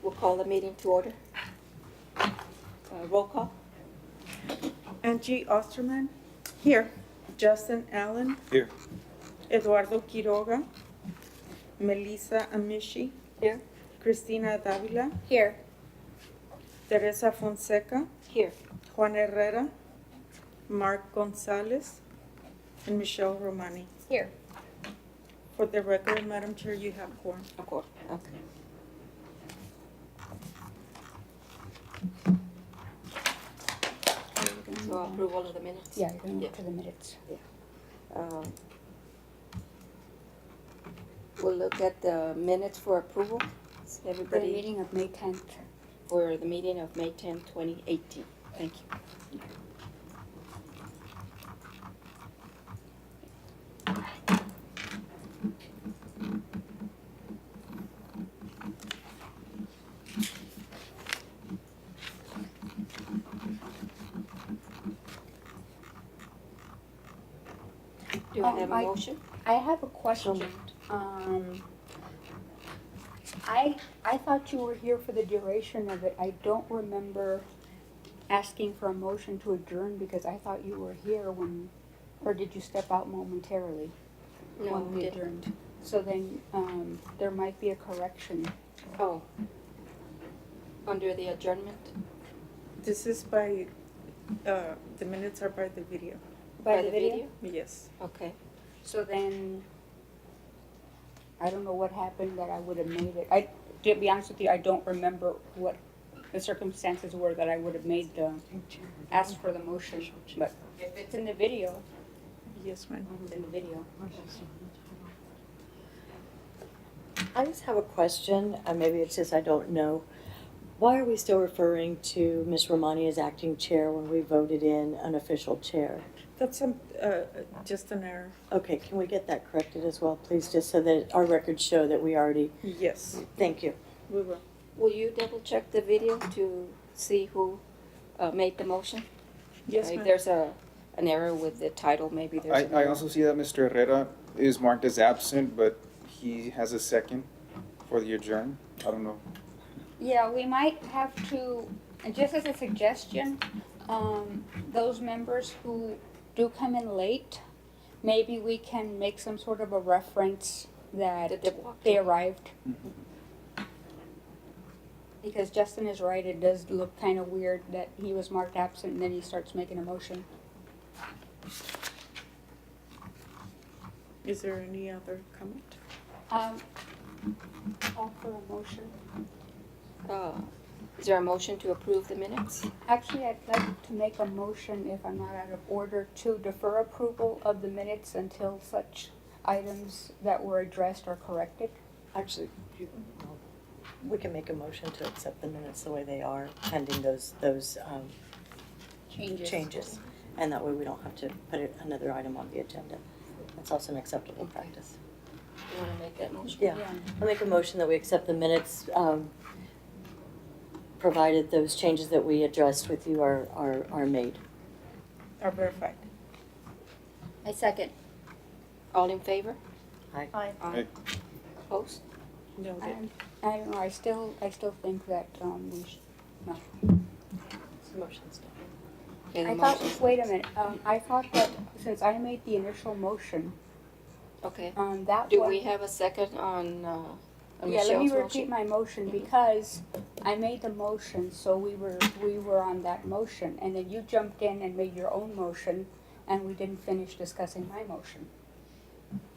We'll call the meeting to order. Roll call. Angie Osterman. Here. Justin Allen. Here. Eduardo Quiroga. Melissa Amishi. Here. Cristina Davila. Here. Teresa Fonseca. Here. Juan Herrera. Mark Gonzalez. And Michelle Romani. Here. For the record, Madam Chair, you have quorum. Of course. Okay. So approval of the minutes? Yeah, you're gonna Yeah. look to the minutes. Um, We'll look at the minutes for approval. Is For the everybody, meeting of May 10th. for the meeting of May 10, 2018. Thank you. Do I have a I- motion? I have a question. I thought you were here for the duration of it. I don't remember asking for a motion to adjourn because I thought you were here when, or did you step out momentarily No, when we didn't. adjourned? So then, there might be a correction. Oh. Under the adjournment? This is by, the minutes are by the video. By the video? Yes. Okay. So then, I don't know what happened that I would have made it. To be honest with you, I don't remember what the circumstances were that I would have made asked for the motion. But if it's in the video, Yes, ma'am. it's in the video. I just have a question, maybe it's just I don't know. Why are we still referring to Ms. Romani as acting chair when we voted in an official chair? That's just an error. Okay, can we get that corrected as well, please, just so that our records show that we already, Yes, thank you. we will. Will you double check the video to see who made the motion? Yes, If ma'am. there's an error with the title, maybe there's an I error. also see that Mr. Herrera is marked as absent, but he has a second for the adjourn. I don't know. Yeah, we might have to, and just as a suggestion, those members who do come in late, maybe we can make some sort of a reference That that they walked they in. arrived. Because Justin is right, it does look kind of weird that he was marked absent and then he starts making a motion. Is there any other comment? Call for a motion. Is there a motion to approve the minutes? Actually, I'd like to make a motion, if I'm not out of order, to defer approval of the minutes until such items that were addressed are corrected. Actually, we can make a motion to accept the minutes the way they are, pending those changes. And that way we don't have to put another item on the agenda. That's also an acceptable practice. You want to make that motion? Yeah, I'll make a motion that we accept the minutes, provided those changes that we addressed with you are made. Are verified. I second. All in favor? Aye. Aye. Opposed? No, I don't know, I still think that, we should, no. Motion's done. Okay, the I thought, motion- wait a minute, I thought that since I made the initial motion, Okay. that Do was. we have a second on Yeah, let me Michelle's repeat motion? my motion because I made the motion, so we were on that motion, and then you jumped in and made your own motion, and we didn't finish discussing my motion.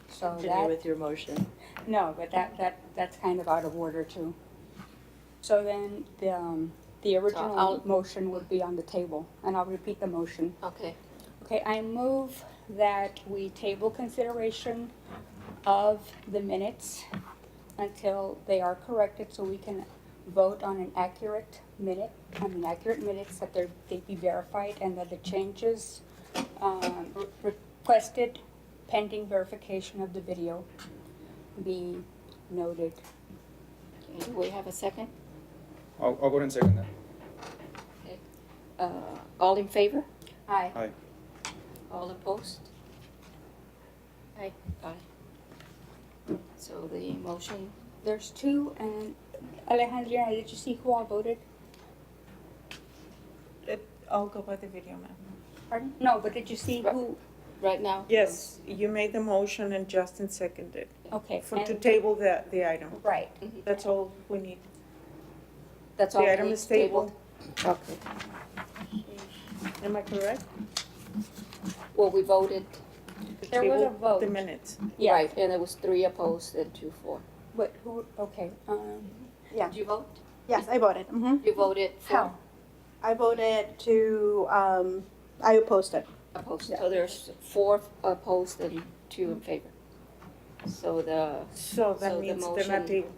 So Continue that, with your motion. no, but that's kind of out of order too. So then the original I'll- motion would be on the table, and I'll repeat the motion. Okay. Okay, I move that we table consideration of the minutes until they are corrected so we can vote on an accurate minute, minutes, that they be verified and that the changes requested pending verification of the video be noted. Okay, do we have a second? I'll go ahead and second that. Okay. All in favor? Aye. Aye. All opposed? Aye. So the motion, There's two, and Alejandra, did you see who all voted? I'll go by the video, ma'am. Pardon? No, but did you see who? Right now? Yes, you made the motion and Justin seconded Okay. to and- table the item. Right. That's all we need. That's all The we item need is tabled. Okay. Am I correct? Well, we voted, There was a Table vote. The minutes. Yeah. right, and there was 3 opposed and 2 for. But who, okay, Yeah, Did you vote? yes, I voted. You voted for? how? I voted to, I opposed it. Opposed. Yeah. So there's 4 opposed and 2 in favor. So So So that the means they're motion- not tabled.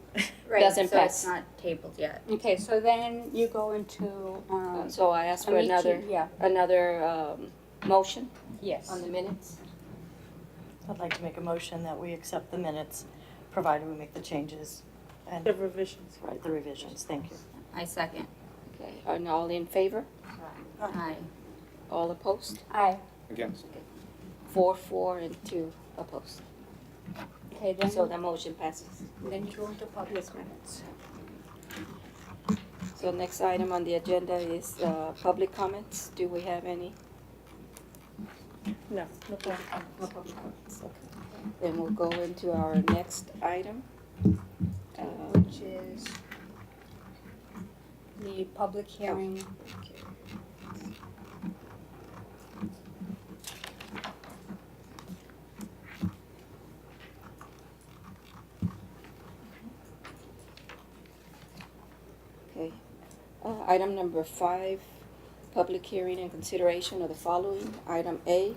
Right, Doesn't so pass. it's not tabled yet. Okay, so then you go into, so I ask for Amici, another, yeah. motion Yes. on the minutes. I'd like to make a motion that we accept the minutes, provided we make the changes and, The revisions. right, the revisions. Thank you. I second. Okay, and all in favor? Aye. All opposed? Aye. Against. 4 and 2 opposed. Okay, then, So the motion passes. then you go into public comments. So next item on the agenda is, public comments. Do we have any? No, no problem. No public comments, okay. Then we'll go into our next item. Which is the public hearing. Okay. Item number 5, public hearing and consideration of the following. Item A,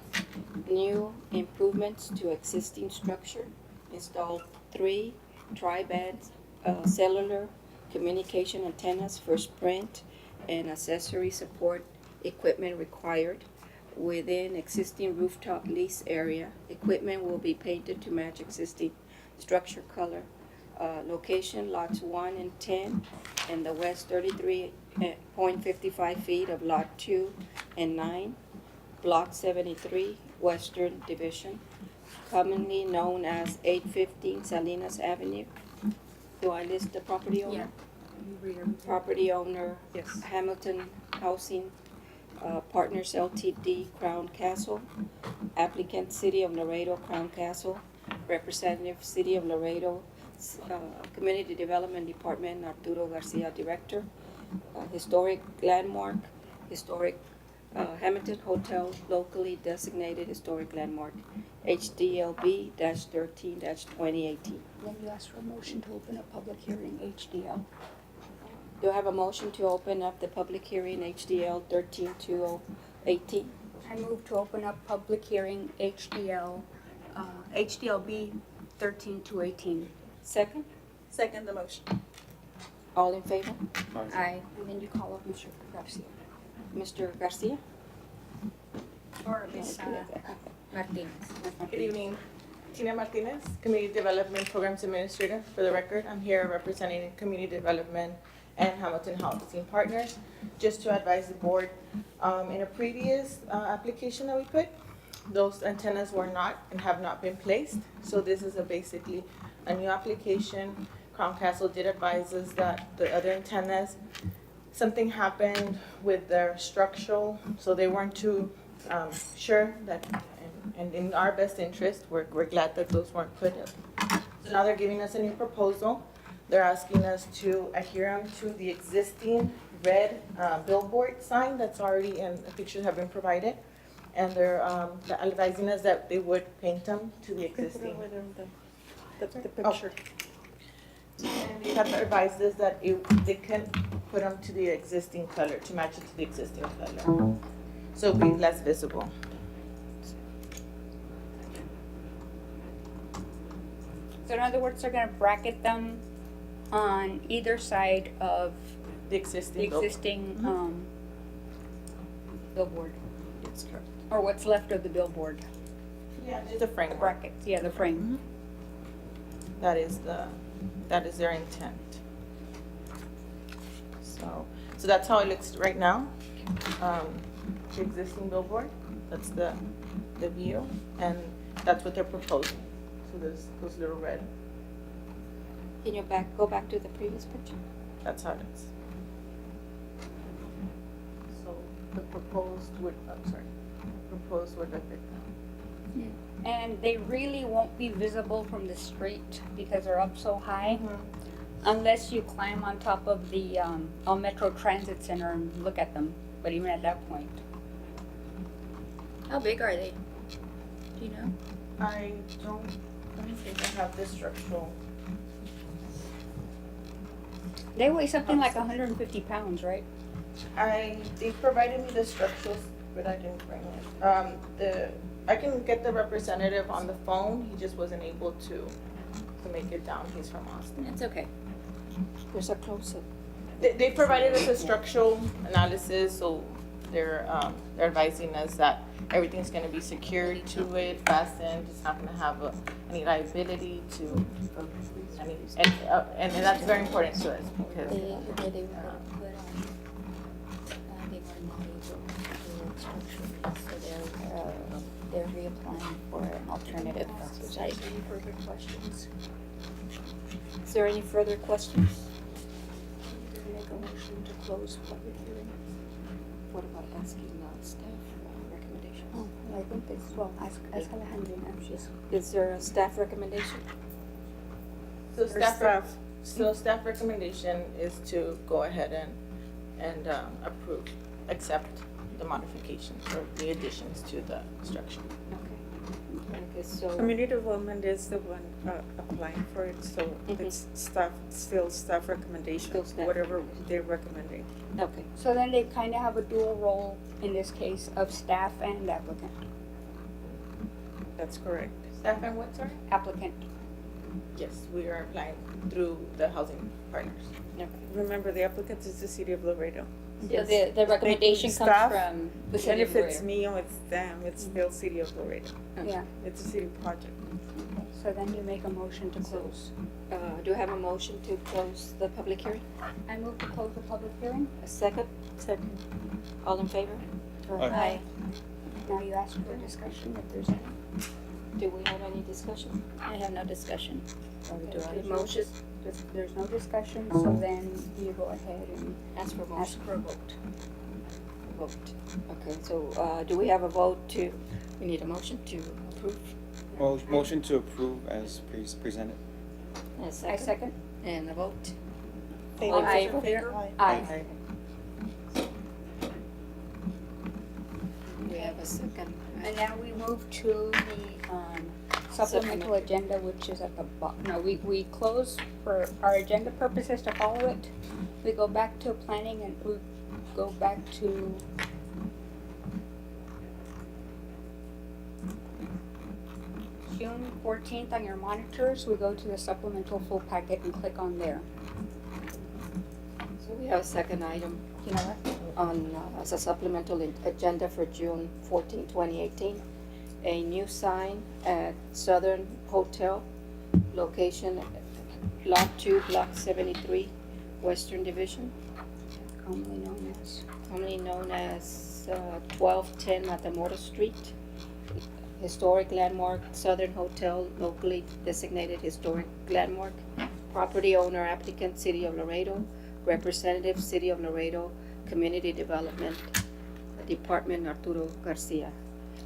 new improvements to existing structure. Install 3 tri-band cellular communication antennas for Sprint and accessory support equipment required within existing rooftop lease area. Equipment will be painted to match existing structure color. Location lots 1 and 10 and the west 33.55 feet of lot 2 and 9, block 73, Western Division, commonly known as 815 Salinas Avenue. Do I list the property owner? Property owner, Yes. Hamilton Housing Partners LTD, Crown Castle. Applicant, City of Laredo, Crown Castle. Representative, City of Laredo, Community Development Department, Arturo Garcia, Director. Historic landmark, historic Hamilton Hotel, locally designated historic landmark, HDLB-13-2018. Then you ask for a motion to open a public hearing, HDL. Do I have a motion to open up the public hearing, HDL 13-2018? I move to open up public hearing, HDLB 13-18. Second? Second the motion. All in favor? Aye. And then you call up Mr. Garcia. Mr. Garcia? Or Ms. Martinez. Good evening. Tina Martinez, Community Development Programs Administrator. For the record, I'm here representing Community Development and Hamilton Housing Partners. Just to advise the board, in a previous application that we put, those antennas were not and have not been placed. So this is basically a new application. Crown Castle did advise us that the other antennas, something happened with their structural, so they weren't too sure that, and in our best interest, we're glad that those weren't put up. So now they're giving us a new proposal. They're asking us to adhere to the existing red billboard sign that's already, and the pictures have been provided. And they're advising us that they would paint them to the existing. The picture. And they have advised us that they can put them to the existing color, to match it to the existing color. So it'll be less visible. So in other words, they're gonna bracket them on either side of The existing. the bill- existing, billboard, That's correct. or what's left of the billboard, Yeah, it's a the framework. brackets, yeah, the frame. That is their intent. So that's how it looks right now. The existing billboard, that's the view, and that's what they're proposing. So there's those little red Can you go back to the previous picture? That's how it is. So the proposed would, I'm sorry, proposed would look like that. And they really won't be visible from the street because they're up so high. Unless you climb on top of the El Metro Transit Center and look at them, but even at that point. How big are they? Do you know? I don't think I have this structural. They weigh something like 150 pounds, right? They provided me the structurals, but I didn't bring it. I can get the representative on the phone, he just wasn't able to make it down, he's from Austin. It's okay. There's a close-up. They provided us a structural analysis, so they're advising us that everything's gonna be secured to it, fastened, it's not gonna have any liability to, and that's very important to us because. They were put on, they were not able to do structure, so they're reapplying for an alternative site. Any further questions? Is there any further questions? Make a motion to close public hearing. What about asking staff recommendation? Oh, I think it's, well, ask Alejandrina, she's. Is there a staff recommendation? So For staff. staff recommendation is to go ahead and approve, accept the modifications or the additions to the structure. Okay, so, Community development is the one applying for it, so Mhm. it's still staff recommendation, Still staff whatever they're recommending. okay, So then they kind of have a dual role in this case of staff and applicant. That's correct. Staff and what, sorry? Applicant. Yes, we are applying through the housing partners. okay. Remember, the applicant is the city of Laredo. So the recommendation comes Staff, from the And city of if it's Laredo. me or it's them, it's still city of Laredo. Yeah, It's a city project. so then you make a motion to close. Do you have a motion to close the public hearing? I move to close the public hearing. A second? Second. All in favor? Aye. Now you ask for discussion if there's any. Do we have any discussion? I have no discussion. Okay, motion, There's no discussion, so then you go ahead and ask for ask motion, for a vote. vote. Okay, so, do we have a vote we need a motion to approve? Motion to approve as presented. And a I second? second. And a vote? Favor. All in Aye. favor? Aye. We have a second. And now we move to the supplemental agenda, which is at the no, we close for our agenda purposes to follow it. We go back to planning and we go back to June 14th on your monitors. We go to the supplemental full packet and click on there. So we have a second item You know what? on, as a supplemental agenda for June 14, 2018. A new sign at Southern Hotel, location Lot 2, Block 73, Western Division, Commonly known as 1210 Matamoros Street. Historic landmark, Southern Hotel, locally designated historic landmark. Property owner applicant, City of Laredo. Representative, City of Laredo, Community Development Department, Arturo Garcia.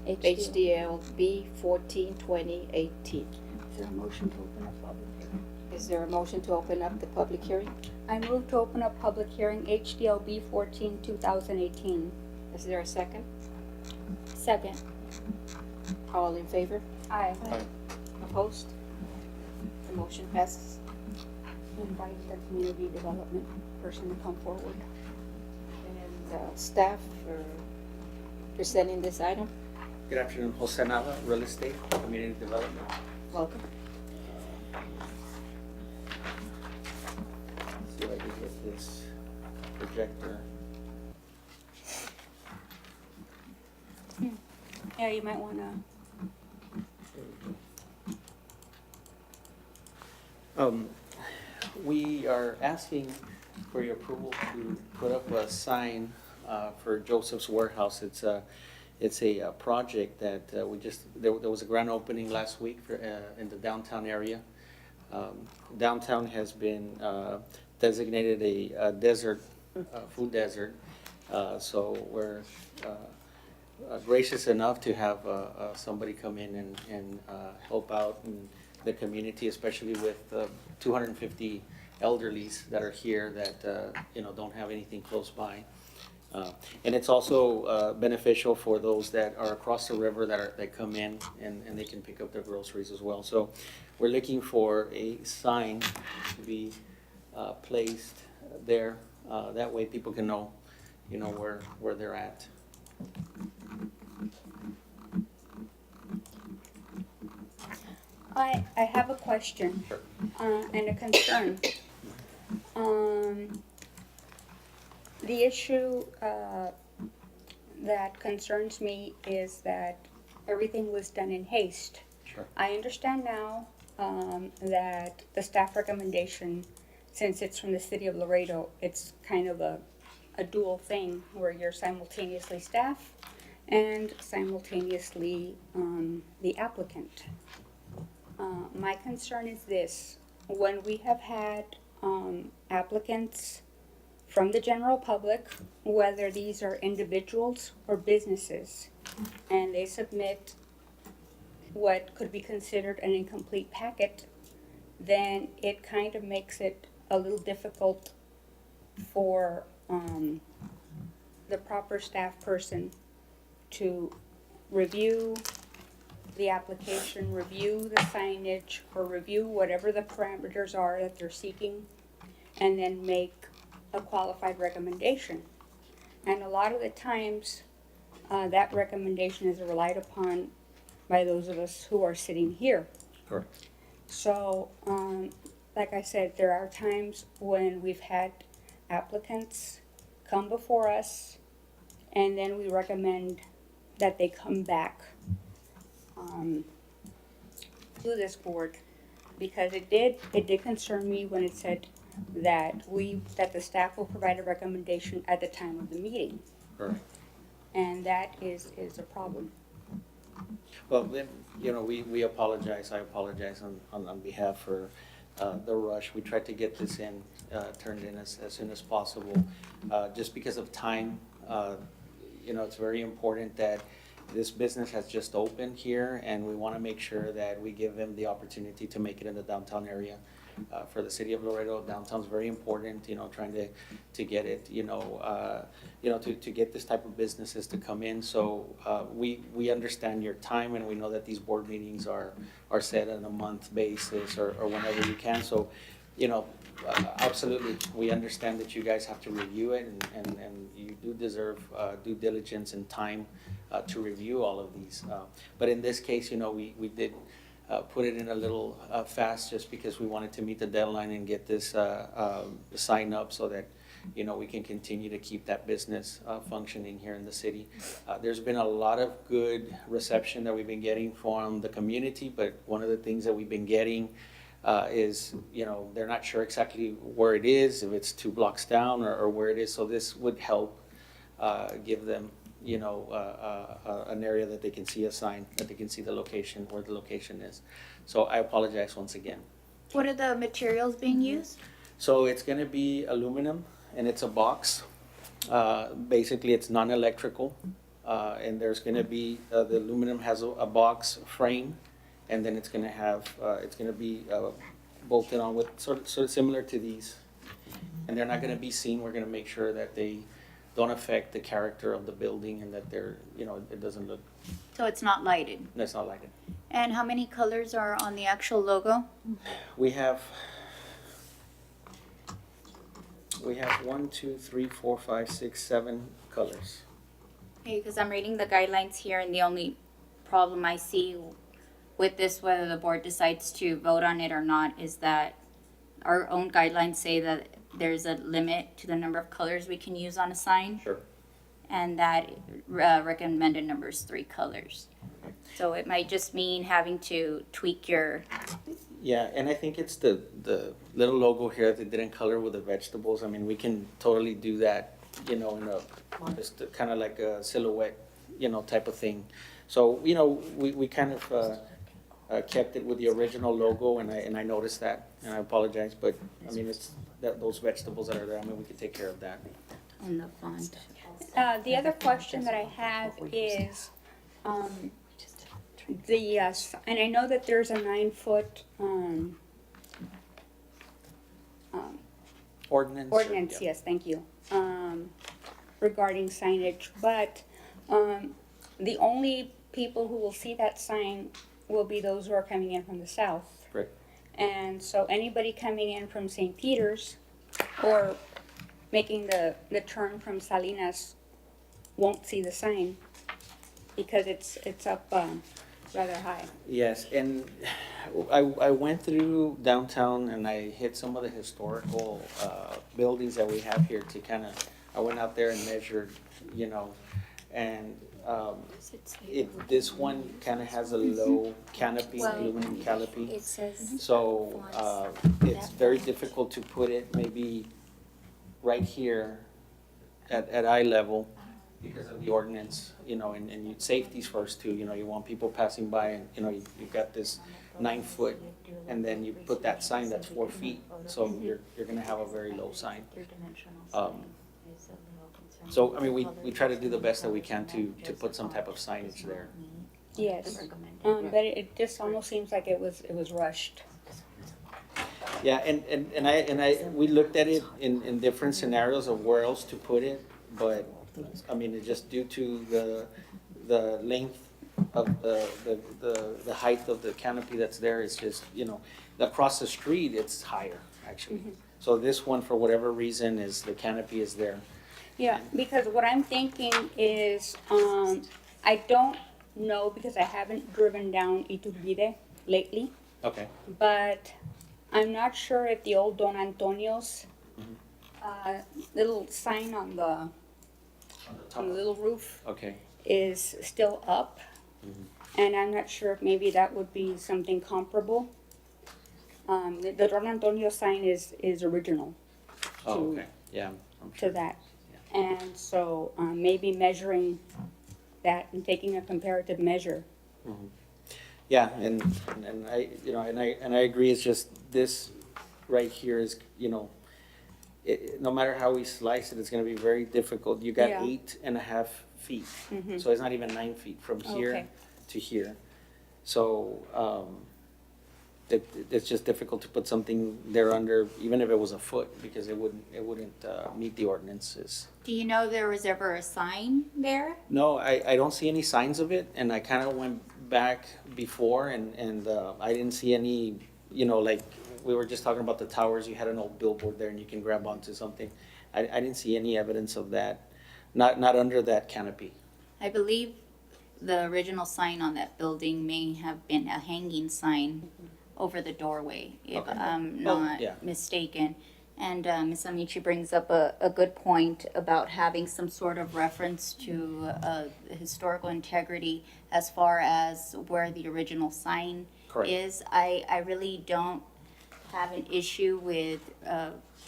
HDLB 14/2018. Is there a motion to open up public hearing? Is there a motion to open up the public hearing? I move to open up public hearing HDLB 14/2018. Is there a second? Second. All in favor? Aye. Opposed? The motion passes. Invite the community development person to come forward. And staff for presenting this item, Good afternoon, Jose Nava, Real Estate, Community Development. welcome. Let's see if I can get this projector. Yeah, you might wanna. We are asking for your approval to put up a sign for Joseph's Warehouse. It's a project that we just, there was a grand opening last week for, in the downtown area. Downtown has been designated a desert, food desert. So we're gracious enough to have somebody come in and help out in the community, especially with 250 elderlies that are here that, don't have anything close by. And it's also beneficial for those that are across the river that come in and they can pick up their groceries as well. So we're looking for a sign to be placed there. That way people can know, where they're at. I have a question Sure. and a concern. The issue that concerns me is that everything was done in haste. Sure. I understand now that the staff recommendation, since it's from the city of Laredo, it's kind of a dual thing where you're simultaneously staff and simultaneously the applicant. My concern is this: when we have had applicants from the general public, whether these are individuals or businesses, and they submit what could be considered an incomplete packet, then it kind of makes it a little difficult for the proper staff person to review the application, review the signage, or review whatever the parameters are that they're seeking, and then make a qualified recommendation. And a lot of the times, that recommendation is relied upon by those of us who are sitting here. Correct. So, like I said, there are times when we've had applicants come before us, and then we recommend that they come back to this board, because it did concern me when it said that the staff will provide a recommendation at the time of the meeting, Correct. and that is a problem. Well, then, we apologize. I apologize on behalf for the rush. We tried to get this turned in as soon as possible. Just because of time, it's very important that this business has just opened here, and we want to make sure that we give them the opportunity to make it in the downtown area. For the city of Laredo, downtown's very important, trying to get it, to get this type of businesses to come in. So we understand your time, and we know that these board meetings are set on a month basis or whenever you can. So, absolutely, we understand that you guys have to review it, and you do deserve due diligence and time to review all of these. But in this case, we did put it in a little fast, just because we wanted to meet the deadline and get this sign up so that, we can continue to keep that business functioning here in the city. There's been a lot of good reception that we've been getting from the community, but one of the things that we've been getting is, they're not sure exactly where it is, if it's 2 blocks down or where it is. So this would help give them, an area that they can see a sign, that they can see the location, where the location is. So I apologize once again. What are the materials being used? So it's gonna be aluminum, and it's a box. Basically, it's non-electrical, and there's gonna be, the aluminum has a box frame, and then it's gonna be bolted on with, sort of similar to these. And they're not gonna be seen. We're gonna make sure that they don't affect the character of the building, and that they're, it doesn't look, So it's not lighted. that's not like it. And how many colors are on the actual logo? We have 1, 2, 3, 4, 5, 6, 7 colors. Okay, because I'm reading the guidelines here, and the only problem I see with this, whether the board decides to vote on it or not, is that our own guidelines say that there's a limit to the number of colors we can use on a sign, Sure. and that recommended number is 3 colors. So it might just mean having to tweak your, Yeah, and I think it's the little logo here that they didn't color with the vegetables. I mean, we can totally do that, in just kind of like a silhouette, type of thing. So, we kind of kept it with the original logo, and I noticed that, and I apologize, but, I mean, it's, those vegetables that are there, I mean, we could take care of that. And the font. The other question that I have is, and I know that there's a 9-foot, Ordinance? or- ordinance, yeah. yes, thank you, regarding signage, but, the only people who will see that sign will be those who are coming in from the south. Right. And so anybody coming in from St. Peter's or making the turn from Salinas won't see the sign because it's up, rather high. Yes, and I went through downtown and I hit some of the historical buildings that we have here to kind of, I went out there and measured, you know, and this one kind of has a low canopy, Well, aluminum canopy. It says. So it's very difficult to put it maybe right here at eye level because of the ordinance, you know, and safety's first too, you know, you want people passing by and, you know, you've got this 9 foot and then you put that sign that's 4 feet, so you're gonna have a very low sign. So, I mean, we try to do the best that we can to put some type of signage there. Yes, but it just almost seems like it was rushed. Yeah, we looked at it in different scenarios of where else to put it, but, I mean, it just due to the length of the height of the canopy that's there, it's just, you know, across the street, it's higher, actually. So this one, for whatever reason, the canopy is there. Yeah, because what I'm thinking is, I don't know because I haven't driven down Iturbide lately, Okay. but I'm not sure if the old Don Antonio's little sign on the little roof Okay. is still up. And I'm not sure if maybe that would be something comparable. The Don Antonio sign is original Oh, To- okay, yeah, I'm to sure. that. And so maybe measuring that and taking a comparative measure. Yeah, and I, you know, and I agree, it's just this right here is, you know, no matter how we slice it, it's gonna be very difficult. You got Yeah. 8.5 feet, Mhm. so it's not even 9 feet from here Okay. to here. So, it's just difficult to put something there under, even if it was a foot, because it wouldn't meet the ordinances. Do you know there was ever a sign there? No, I don't see any signs of it, and I kind of went back before, and I didn't see any, you know, like, we were just talking about the towers, you had an old billboard there and you can grab onto something. I didn't see any evidence of that, not under that canopy. I believe the original sign on that building may have been a hanging sign over the doorway, if Okay. I'm Oh, not yeah. mistaken. And Ms. Amici brings up a good point about having some sort of reference to historical integrity as far as where the original sign Correct. is. I really don't have an issue with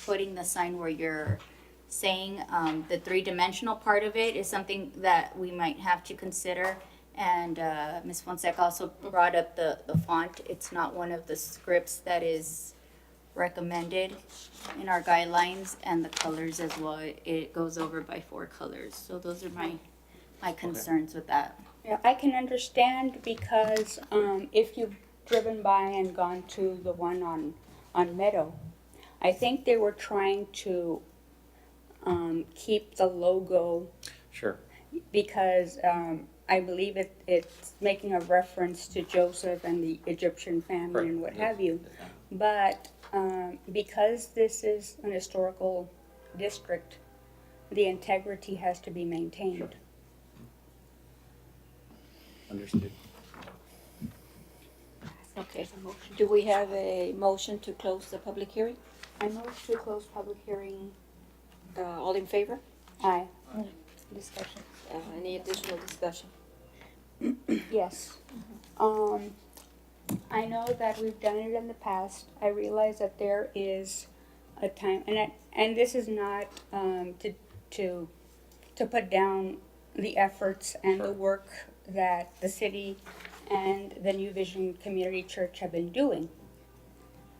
putting the sign where you're saying the three-dimensional part of it is something that we might have to consider. And Ms. Fonseca also brought up the font. It's not one of the scripts that is recommended in our guidelines, and the colors as well. It goes over by 4 colors. So those are my concerns with that. Yeah, I can understand because if you've driven by and gone to the one on Meadow, I think they were trying to keep the logo Sure. because I believe it's making a reference to Joseph and the Egyptian family and what have you. But because this is an historical district, the integrity has to be maintained. Understood. Okay. Do we have a motion to close the public hearing? I move to close public hearing. All in favor? Aye. Discussion. Any additional discussion? Yes. I know that we've done it in the past. I realize that there is a time, and this is not to put down the efforts and the Sure. work that the city and the New Vision Community Church have been doing.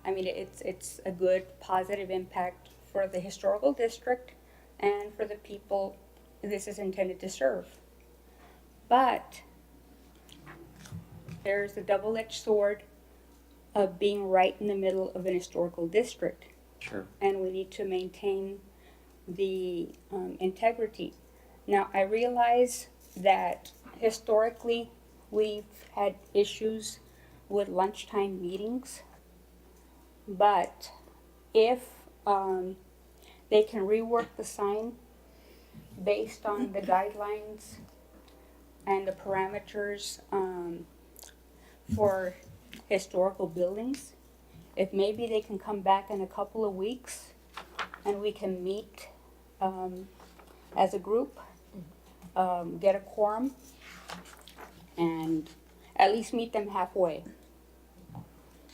I mean, it's a good, positive impact for the historical district and for the people this is intended to serve. But there's a double-edged sword of being right in the middle of an historical district, Sure. and we need to maintain the integrity. Now, I realize that historically we've had issues with lunchtime meetings, but if they can rework the sign based on the guidelines and the parameters for historical buildings, if maybe they can come back in a couple of weeks and we can meet as a group, get a quorum, and at least meet them halfway.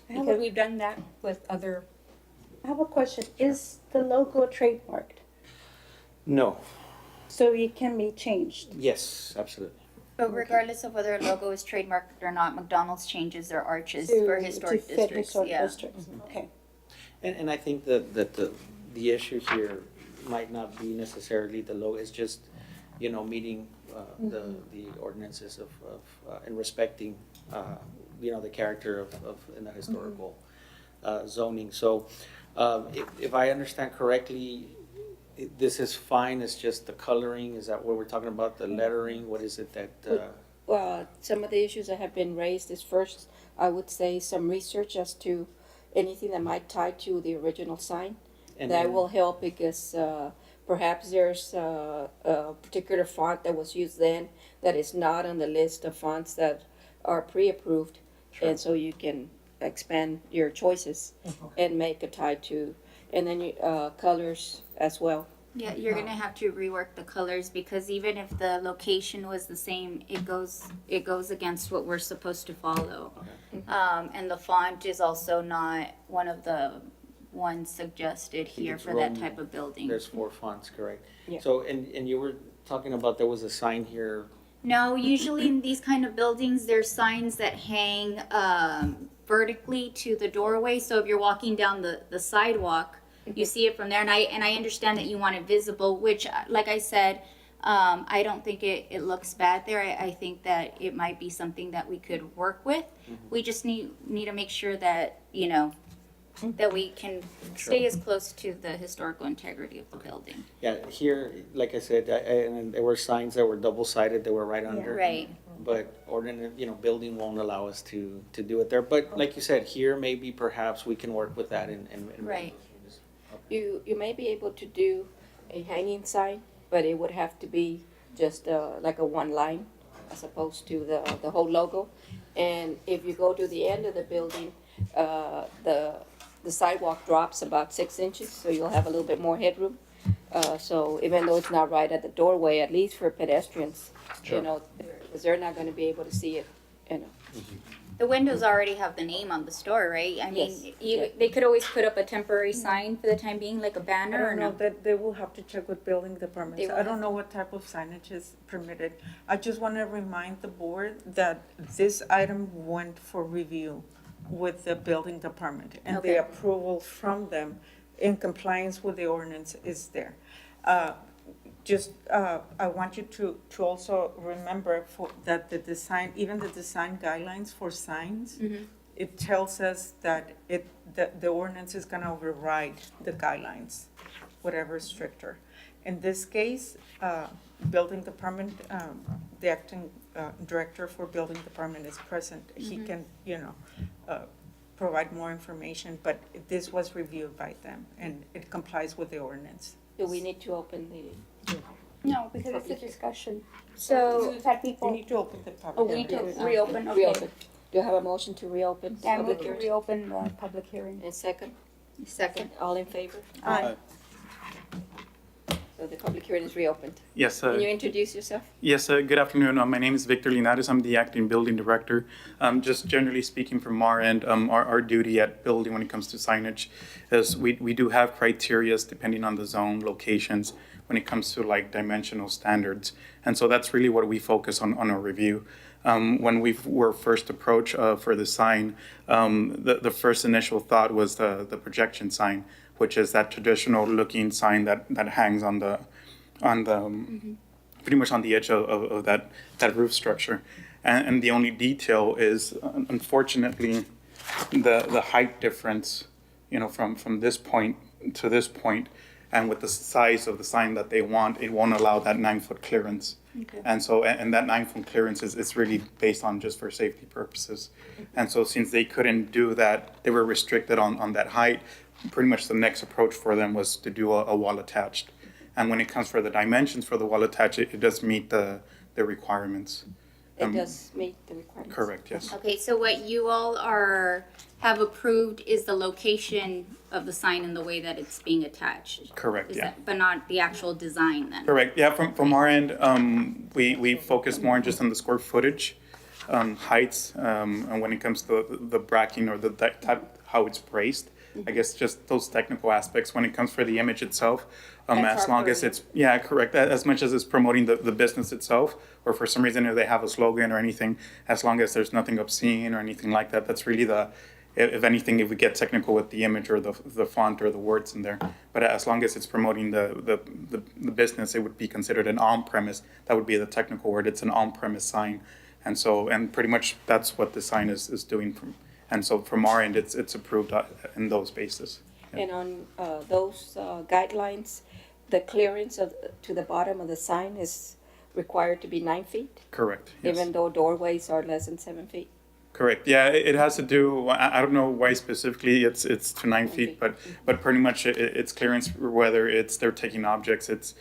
Because we've done that with other. I have a question. Is the logo trademarked? No, So it can be changed? yes, absolutely. But regardless of whether a logo is trademarked or not, McDonald's changes their arches To- for historic to fit districts, historic yeah. districts. Okay. And I think that the issue here might not be necessarily the low, it's just, you know, meeting the ordinances of and respecting, you know, the character of in the historical zoning. So if I understand correctly, this is fine, it's just the coloring, is that what we're talking about, the lettering, what is it that? Well, some of the issues that have been raised is first, I would say some research as to anything that might tie to the original sign. and That then- will help because perhaps there's a particular font that was used then that is not on the list of fonts that are pre-approved. Sure. And so you can expand your choices and make a tie to, and then colors as well. Yeah, you're gonna have to rework the colors because even if the location was the same, it goes against what we're supposed to follow. And the font is also not one of the ones suggested here it's for that Roman. type of building. There's 4 fonts, correct? Yeah. So, and you were talking about there was a sign here. No, usually in these kind of buildings, there's signs that hang vertically to the doorway. So if you're walking down the sidewalk, you see it from there. And I understand that you want it visible, which, like I said, I don't think it looks bad there. I think that it might be something that we could work with. We just need to make sure that, you know, that we can stay as close to the historical integrity of the building. Yeah, here, like I said, and there were signs that were double-sided, that were right under. Right. But ordinance, you know, building won't allow us to do it there. But like you said, here, maybe perhaps we can work with that and. Right. You may be able to do a hanging sign, but it would have to be just like a one line as opposed to the whole logo. And if you go to the end of the building, the sidewalk drops about 6 inches, so you'll have a little bit more headroom. So even though it's not right at the doorway, at least for pedestrians, Sure. you know, because they're not going to be able to see it, you know. The windows already have the name on the store, right? I mean, Yes. they could always put up a temporary sign for the time being, like a I banner or don't know, no? that they will have to check with building departments. They will I don't know what type of signage is permitted. I just want to remind the board that this item went for review with the building department. And Okay. the approval from them in compliance with the ordinance is there. I want you to also remember that the design, even the design guidelines for signs, it tells us that the ordinance is gonna override the guidelines, whatever is stricter. In this case, building department, the acting director for building department is present. He can, provide more information, but this was reviewed by them and it complies with the ordinance. Do we need to open the? No, because it's a discussion. So we've had We people, need to open the public. oh, we need to hearing. reopen, okay. Reopen. Do you have a motion to reopen? Yeah, I move public to hearing? reopen the public hearing. And second? Second. All in favor? Aye. So the public hearing is reopened. Yes, Can you introduce yourself? yes. Good afternoon. My name is Victor Linares. I'm the acting building director. Just generally speaking, from our end, our duty at building when it comes to signage is we do have criterias depending on the zone, locations, when it comes to like dimensional standards, and so that's really what we focus on our review. When we were first approached for the sign, the first initial thought was the projection sign, which is that traditional looking sign that hangs on the pretty much on the edge of that roof structure. And the only detail is, unfortunately, the height difference, from this point to this point, and with the size of the sign that they want, it won't allow that 9-foot clearance. Okay. And so, and that 9-foot clearance is really based on just for safety purposes. And so since they couldn't do that, they were restricted on that height. Pretty much the next approach for them was to do a wall attached. And when it comes for the dimensions for the wall attached, it does meet the requirements. It does meet the requirements. Correct, yes. Okay, so what you all have approved is the location of the sign and the way that it's being attached. Correct, Is yeah. that, but not the actual design then? Correct, yeah, from our end, we focus more just on the square footage, heights, and when it comes to the bracking or the type, how it's braced, I guess just those technical aspects. When it comes for the image itself, That's as our long as purview. it's, yeah, correct, as much as it's promoting the business itself, or for some reason if they have a slogan or anything, as long as there's nothing obscene or anything like that, that's really if anything, if we get technical with the image or the font or the words in there. But as long as it's promoting the business, it would be considered an on-premise. That would be the technical word. It's an on-premise sign. And pretty much that's what the sign is doing. And so from our end, it's approved in those bases. And on those guidelines, the clearance to the bottom of the sign is required to be 9 feet, Correct, yes. even though doorways are less than 7 feet. Correct. Yeah, it has to do. I don't know why specifically it's to 9 feet, but pretty much it's clearance whether they're taking objects. It's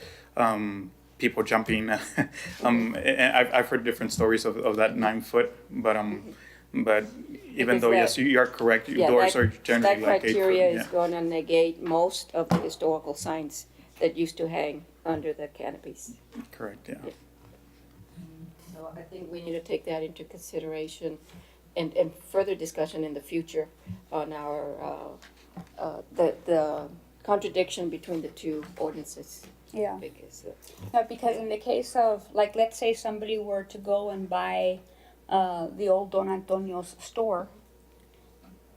people jumping. I've heard different stories of that 9 foot, but even Because though that- yes, you are correct. Yeah, Doors that- are generally That like 8 foot. criteria is Yeah. going to negate most of the historical signs that used to hang under the canopies. Correct. Yeah. So I think we need to take that into consideration and further discussion in the future on our, the contradiction between the two ordinances. Yeah. Because, Because in the case of, like, let's say somebody were to go and buy the old Don Antonio's store,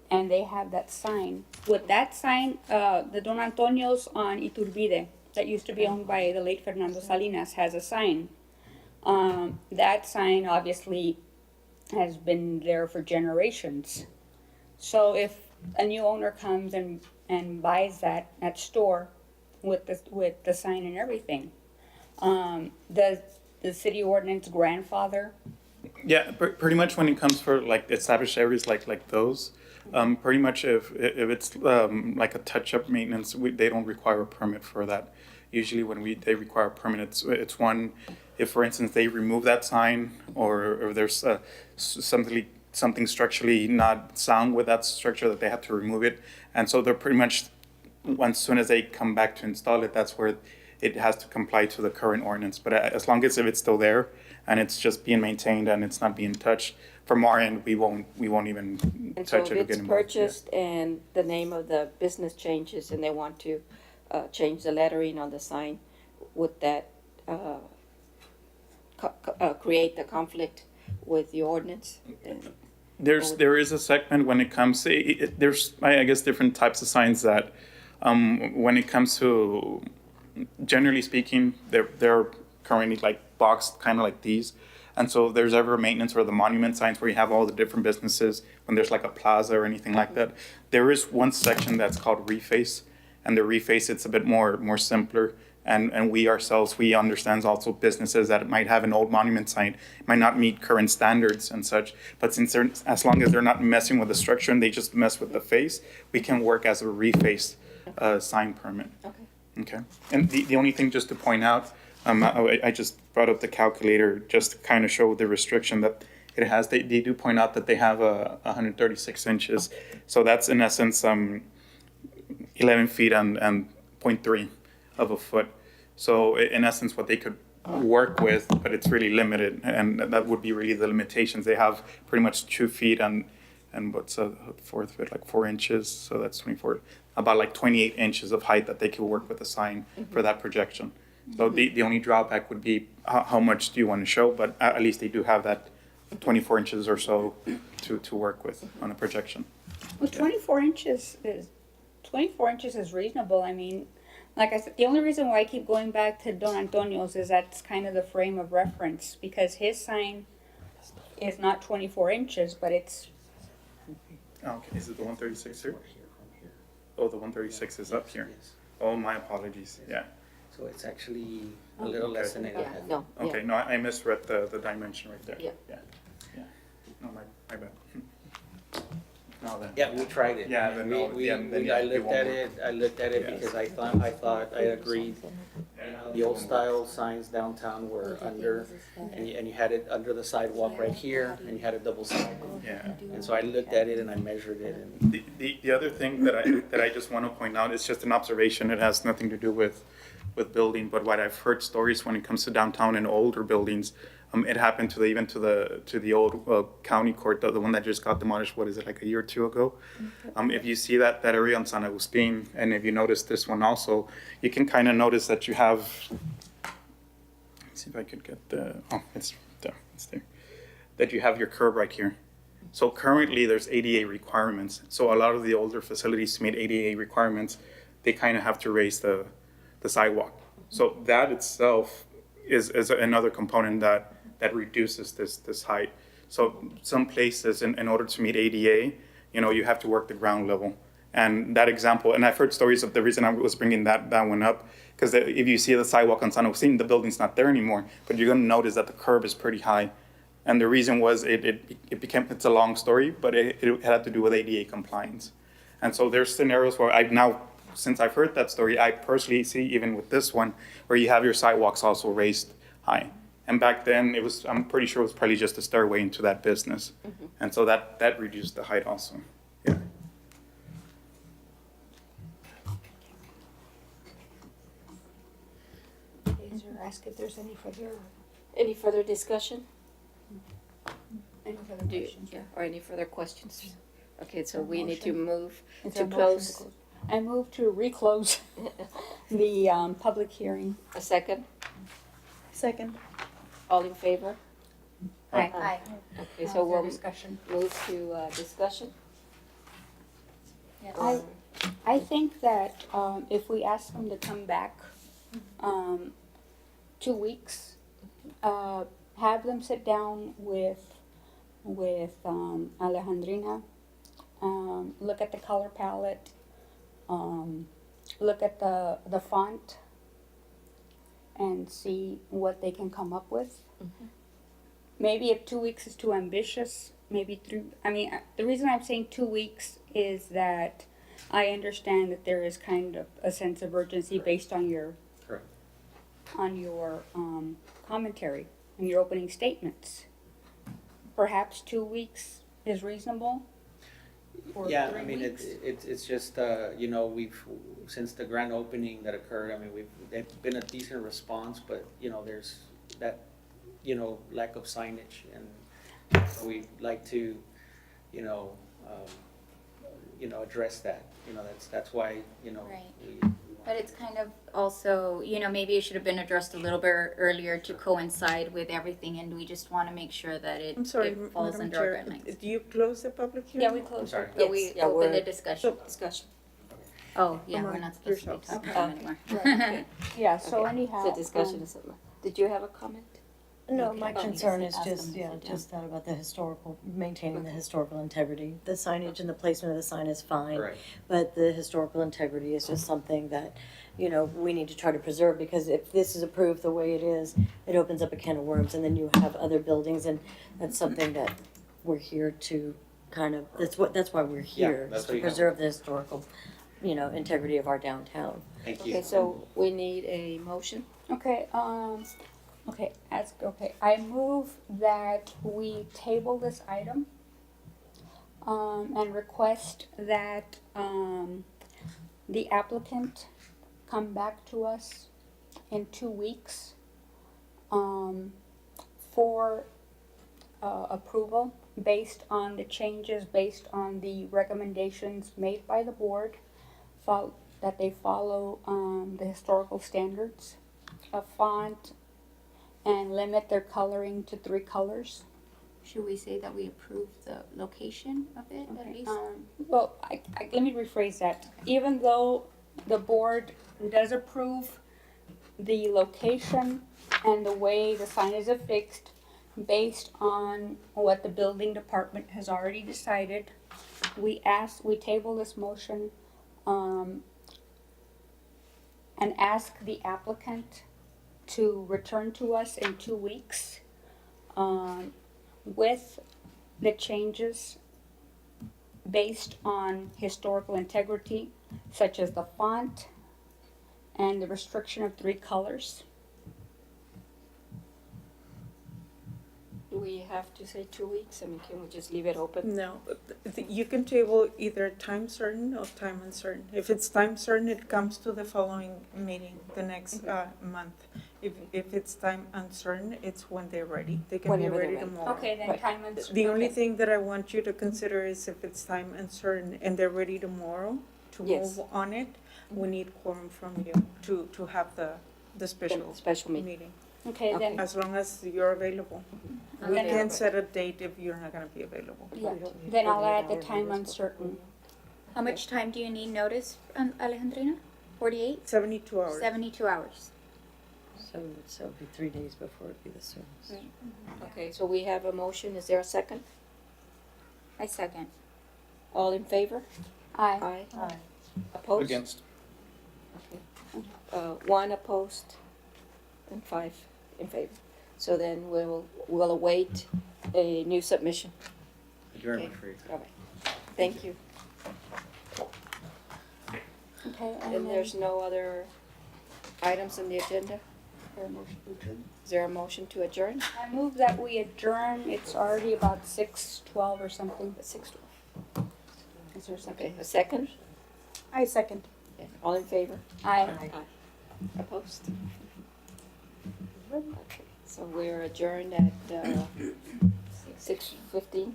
and they have that sign. With that sign, the Don Antonio's on Iturbide, that used to be owned by the late Fernando Salinas, has a sign. That sign obviously has been there for generations. So if a new owner comes and buys that store with the sign and everything, does the city ordinance grandfather? Yeah, pretty much when it comes for like established areas like those, pretty much if it's like a touch-up maintenance, they don't require a permit for that. Usually when they require a permit, it's one, if for instance they remove that sign or there's something structurally not sound with that structure that they have to remove it. And so they're pretty much, as soon as they come back to install it, that's where it has to comply to the current ordinance. But as long as if it's still there and it's just being maintained and it's not being touched, from our end, we won't even and so touch if it or it's get involved. purchased and the name of the business changes and they want to change the lettering on the sign, would that create the conflict with the ordinance? There is a segment when it comes, there's, I guess, different types of signs that, when it comes to, generally speaking, they're currently like boxed kind of like these. And so if there's ever maintenance or the monument signs where you have all the different businesses, when there's like a plaza or anything like that, there is one section that's called reface. And the reface, it's a bit more simpler. And we ourselves, we understand also businesses that might have an old monument sign, might not meet current standards and such. But since as long as they're not messing with the structure and they just mess with the face, we can work as a reface sign permit. Okay. Okay. And the only thing just to point out, I just brought up the calculator just to kind of show the restriction that it has. They do point out that they have 136 inches. So that's in essence 11 feet and 0.3 of a foot. So in essence, what they could work with, but it's really limited, and that would be really the limitations. They have pretty much 2 feet and what's a fourth of it, like 4 inches. So that's 24, about like 28 inches of height that they could work with a sign for that projection. So the only drawback would be how much do you want to show, but at least they do have that 24 inches or so to work with on a projection. Well, 24 inches is reasonable. I mean, like I said, the only reason why I keep going back to Don Antonio's is that's kind of the frame of reference, because his sign is not 24 inches, but it's, Okay, is it the 136 here? Oh, the 136 is up here. Yes. Oh, my apologies, yeah. So it's actually a little less than it Yeah, had. no, yeah. Okay, no, I misread the dimension right there. Yeah. Yeah. No, my bad. Now then. Yeah, we tried it. Yeah, then no, yeah, then I you looked won't at work. it, Yeah. because I agreed. The old style signs downtown were under, and you had it under the sidewalk right here, and you had a double sidewalk. Yeah. And so I looked at it and I measured it, and The other thing that I just want to point out is just an observation. It has nothing to do with building, but what I've heard stories when it comes to downtown and older buildings. It happened even to the old county court, the one that just got demolished. What is it, like a year or two ago? If you see that area on San Agustin, and if you notice this one also, you can kind of notice that you have. Let's see if I could get the. Oh, it's there. It's there. That you have your curb right here. So currently there's ADA requirements. So a lot of the older facilities to meet ADA requirements, they kind of have to raise the sidewalk. So that itself is another component that reduces this height. So some places in order to meet ADA, you have to work the ground level. And that example, and I've heard stories of the reason I was bringing that one up, because if you see the sidewalk on San Agustin, the building's not there anymore, but you're gonna notice that the curb is pretty high. And the reason was it's a long story, but it had to do with ADA compliance. And so there's scenarios where since I've heard that story, I personally see, even with this one, where you have your sidewalks also raised high. And back then, I'm pretty sure it was probably just a stairway into that business. And so that reduced the height also. Yeah. ask if there's any Any further discussion? further Do you, questions. yeah, or any further questions? Okay, so we need to Motion. move Is to there a motion close. I move to reclose the public hearing. A second? Second. All in favor? Aye. Okay, so we'll discussion. move to discussion. I- I think that if we ask them to come back 2 weeks, have them sit down with Alejandrina, look at the color palette, look at the font, and see what they can come up with. Maybe if 2 weeks is too ambitious, maybe 3. I mean, the reason I'm saying 2 weeks is that I understand that there is kind of a sense of urgency based on your Correct. Commentary and your opening statements. Perhaps 2 weeks is reasonable. Or Yeah, 3 I mean, weeks. it's just, we've, since the grand opening that occurred, I mean, there's been a decent response, but, there's that, lack of signage, and we'd like to, address that, that's why, Right. we. But it's kind of also, maybe it should have been addressed a little bit earlier to coincide with everything, and we just want to make sure that I'm sorry, it falls Madam under our Chair, guidelines. do you close the public hearing? Yeah, we closed sorry. it. But we Yes, yeah, open the we're- discussion. Discussion. Oh, yeah, Come we're on, not supposed to be yourselves. talking Okay. anymore. Right. Yeah, so Okay. anyhow. So discussion is over. Did you have a comment? No, my Okay. concern is Ask just, them to just that about the maintaining the historical integrity. The signage and the placement of the sign is fine. Right. But the historical integrity is just something that, we need to try to preserve, because if this is approved the way it is, it opens up a can of worms, and then you have other buildings, and that's something that we're here to kind of, that's why we're here, that's is what to you have. preserve the historical, integrity of our downtown. Thank you. Okay, so we need a motion. Okay, I move that we table this item, and request that, the applicant come back to us in 2 weeks, for, approval based on the changes, based on the recommendations made by the board, that they follow, the historical standards of font, and limit their coloring to 3 colors. should we say that we approve the location of it at least? Well, let me rephrase that. Even though the board does approve the location and the way the sign is affixed based on what the building department has already decided, we table this motion, and ask the applicant to return to us in 2 weeks, with the changes based on historical integrity, such as the font and the restriction of 3 colors. Do we have to say 2 weeks? I mean, can we just leave it open? No, you can table either time certain or time uncertain. If it's time certain, it comes to the following meeting, the next month. If it's time uncertain, it's when they're ready. They can be Whenever they're ready ready. tomorrow. Okay, then Right. time and. The only okay. thing that I want you to consider is if it's time uncertain and they're ready tomorrow to Yes. move on it, we need quorum from you to have the special Special meeting. meeting, Okay, then, as long as you're available. We Then- can set a date if you're not gonna be available. yeah, then I'll add the time uncertain. How much time do you need notice, Alejandrina? 48? 72 hours. 72 hours. So it'd be 3 days before it'd be the soonest. Right. Okay, so we have a motion. Is there a second? I second. All in favor? Aye. Aye. Opposed? Against. One opposed and 5 in favor. So then we'll await a new submission. Thank you very Okay. much for your All right. Thank you. Okay, And there's no other items on the agenda? Is there a motion to adjourn? I move that we adjourn. It's already about 6:12 or something. At 6:12. Is there a Okay, second? a second? I second. Okay. All in favor? Aye. Opposed? Okay, so we're adjourned at 6:15.